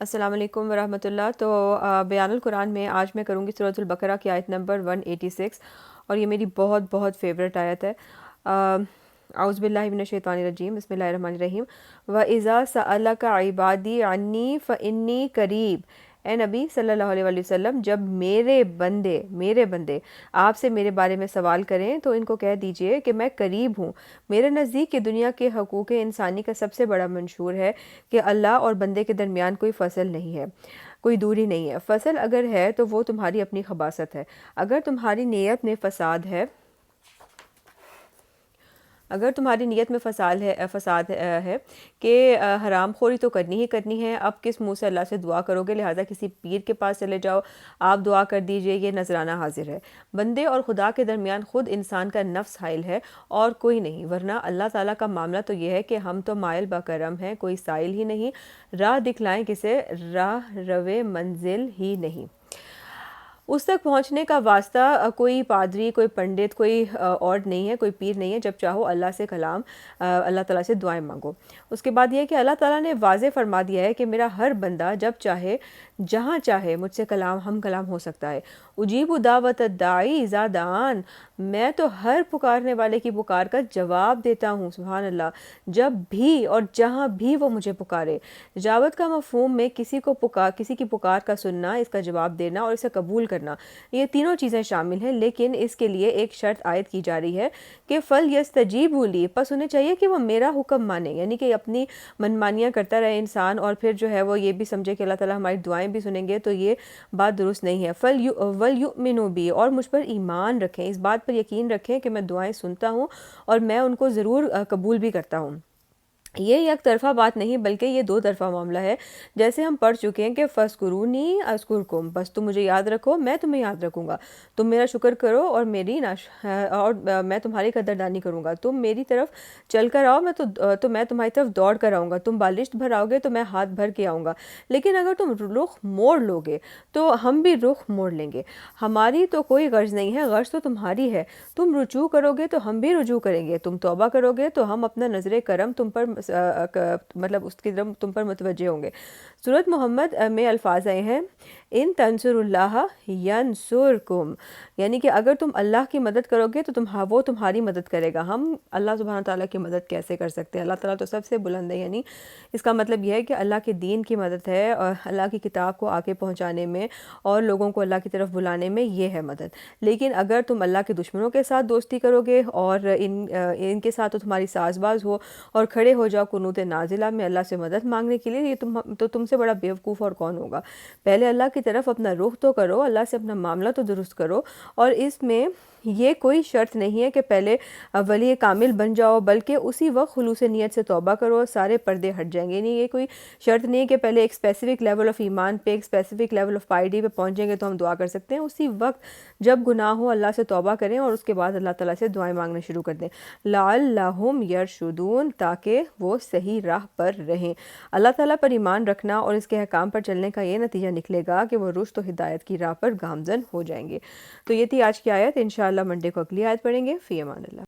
السلام علیکم ورحمۃ اللہ۔ تو بیان القرآن میں آج میں کروں گی سورۃ البقرہ کی آیت نمبر 186، اور یہ میری بہت بہت فیوریٹ آیت ہے۔ اعوذ باللہ من الشیطان الرجیم، بسم اللہ الرحمن الرحیم۔ وَإِذَا سَأَلَكَ عِبَادِي عَنِّي فَإِنِّي قَرِيب۔ اے نبی صلی اللہ علیہ وآلہ وسلم، جب میرے بندے آپ سے میرے بارے میں سوال کریں تو ان کو کہہ دیجئے کہ میں قریب ہوں۔ میرے نزدیک کہ دنیا کے حقوق انسانی کا سب سے بڑا منشور ہے کہ اللہ اور بندے کے درمیان کوئی فصل نہیں ہے، کوئی دوری نہیں ہے۔ فصل اگر ہے تو وہ تمہاری اپنی خباثت ہے۔ اگر تمہاری نیت میں فساد ہے کہ حرام خوری تو کرنی ہی کرنی ہے، اب کس منہ سے اللہ سے دعا کرو گے؟ لہٰذا کسی پیر کے پاس چلے جاؤ، آپ دعا کر دیجئے، یہ نذرانہ حاضر ہے۔ بندے اور خدا کے درمیان خود انسان کا نفس حائل ہے اور کوئی نہیں، ورنہ اللہ تعالیٰ کا معاملہ تو یہ ہے کہ ہم تو مائل بکرم ہیں، کوئی سائل ہی نہیں، راہ دکھلائیں کسے، راہ روے منزل ہی نہیں۔ اس تک پہنچنے کا واسطہ کوئی پادری، کوئی پنڈت، کوئی اور نہیں ہے، کوئی پیر نہیں ہے۔ جب چاہو اللہ سے اللہ تعالیٰ سے دعائیں مانگو۔ اس کے بعد یہ ہے کہ اللہ تعالیٰ نے واضح فرما دیا ہے کہ میرا ہر بندہ جب چاہے، جہاں چاہے مجھ سے ہم کلام ہو سکتا ہے۔ اجیب دعوت الداعی اذا دعان، میں تو ہر پکارنے والے کی پکار کا جواب دیتا ہوں، سبحان اللہ، جب بھی اور جہاں بھی وہ مجھے پکارے۔ جاوت کا مفہوم میں کسی کی پکار کا سننا، اس کا جواب دینا اور اسے قبول کرنا، یہ تینوں چیزیں شامل ہیں، لیکن اس کے لیے ایک شرط عائد کی جا رہی ہے کہ فَلْيَسْتَجِيبُوا لِي، پس انہیں چاہیے کہ وہ میرا حکم مانے، یعنی کہ اپنی منمانیاں کرتا رہے انسان اور پھر جو ہے وہ یہ بھی سمجھے کہ اللہ تعالیٰ ہماری دعائیں بھی سنیں گے، تو یہ بات درست نہیں ہے۔ وَلْيُؤْمِنُوا بِي، اور مجھ پر ایمان رکھیں، اس بات پر یقین رکھیں کہ میں دعائیں سنتا ہوں اور میں ان کو ضرور قبول بھی کرتا ہوں۔ یہ یک طرفہ بات نہیں بلکہ یہ دو طرفہ معاملہ ہے، جیسے ہم پڑھ چکے ہیں کہ فَاذْكُرُونِی أَذْكُرْكُم، بس تم مجھے یاد رکھو، میں تمہیں یاد رکھوں گا، تم میرا شکر کرو اور میں تمہاری قدردانی کروں گا، تم میری طرف چل کر آؤ تو میں تمہاری طرف دوڑ کر آؤں گا، تم بالشت بھر آؤ گے تو میں ہاتھ بھر کے آؤں گا، لیکن اگر تم رخ موڑ لو گے تو ہم بھی رخ موڑ لیں گے۔ ہماری تو کوئی غرض نہیں ہے، غرض تو تمہاری ہے، تم رجوع کرو گے تو ہم بھی رجوع کریں گے، تم توبہ کرو گے تو ہم اپنا نظر کرم تم پر اس کی طرف تم پر متوجہ ہوں گے۔ سورۃ محمد میں الفاظ آئے ہیں ان تنصر اللہ ینصرکم، یعنی کہ اگر تم اللہ کی مدد کرو گے تو وہ تمہاری مدد کرے گا۔ ہم اللہ سبحانہ تعالیٰ کی مدد کیسے کر سکتے ہیں؟ اللہ تعالیٰ تو سب سے بلند ہے، یعنی اس کا مطلب یہ ہے کہ اللہ کے دین کی مدد ہے، اور اللہ کی کتاب کو آگے پہنچانے میں اور لوگوں کو اللہ کی طرف بلانے میں یہ ہے مدد۔ لیکن اگر تم اللہ کے دشمنوں کے ساتھ دوستی کرو گے اور ان کے ساتھ تو تمہاری ساز باز ہو اور کھڑے ہو جاؤ قنوت نازلہ میں اللہ سے مدد مانگنے کے لیے، یہ تم سے بڑا بیوقوف اور کون ہوگا؟ پہلے اللہ کی طرف اپنا رخ تو کرو، اللہ سے اپنا معاملہ تو درست کرو، اور اس میں یہ کوئی شرط نہیں ہے کہ پہلے ولی کامل بن جاؤ، بلکہ اسی وقت خلوص نیت سے توبہ کرو، سارے پردے ہٹ جائیں گے۔ نہیں، یہ کوئی شرط نہیں ہے کہ پہلے ایک اسپیسیفک لیول آف ایمان پہ، ایک اسپیسیفک لیول آف پائیڈی پہ پہنچیں گے تو ہم دعا کر سکتے ہیں۔ اسی وقت جب گناہ ہو اللہ سے توبہ کریں اور اس کے بعد اللہ تعالیٰ سے دعائیں مانگنا شروع کر دیں، لعلہم یرشدون، تاکہ وہ صحیح راہ پر رہیں۔ اللہ تعالیٰ پر ایمان رکھنا اور اس کے احکام پر چلنے کا یہ نتیجہ نکلے گا کہ وہ رشد و ہدایت کی راہ پر گامزن ہو جائیں گے۔ تو یہ تھی آج کی آیت، انشاءاللہ منڈے کو اگلی آیت پڑھیں گے۔ فی امان اللہ۔